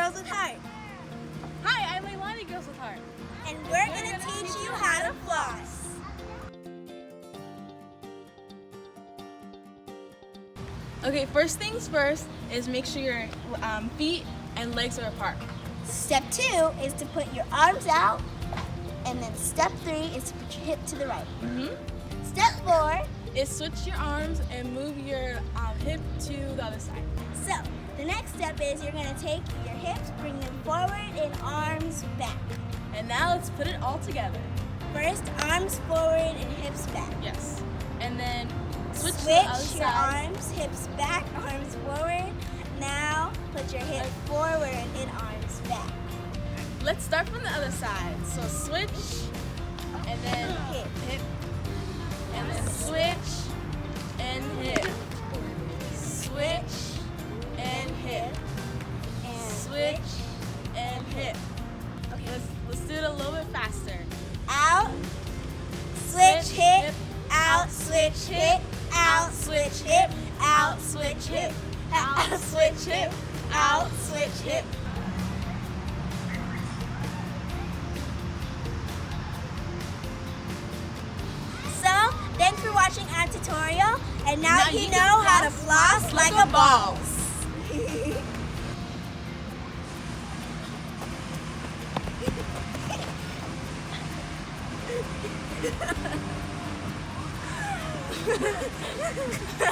Girls with Heart. Hi, I'm Leilani Girls with Heart. And we're going to teach you how to floss. Okay, first things first is make sure your feet and legs are apart. Step 2 is to put your arms out. And then step 3 is to put your hip to the right. Step 4 is switch your arms and move your hip to the other side. So, the next step is you're going to take your hips, bring them forward, and arms back. And now let's put it all together. First, arms forward and hips back. Yes. And then switch to the other your side. arms, hips back, arms forward. Now, put your hip forward and arms back. Let's start from the other side. So switch, and then hip, and then switch, and hip. Switch, and hip. And Switch, and hip. Okay, let's do it a little bit faster. Out, switch, hip, out, switch, hip, out, switch, hip, out, switch, hip, out, switch, hip, out, switch, hip. So, thanks for watching our tutorial, and now you know how to floss like a boss.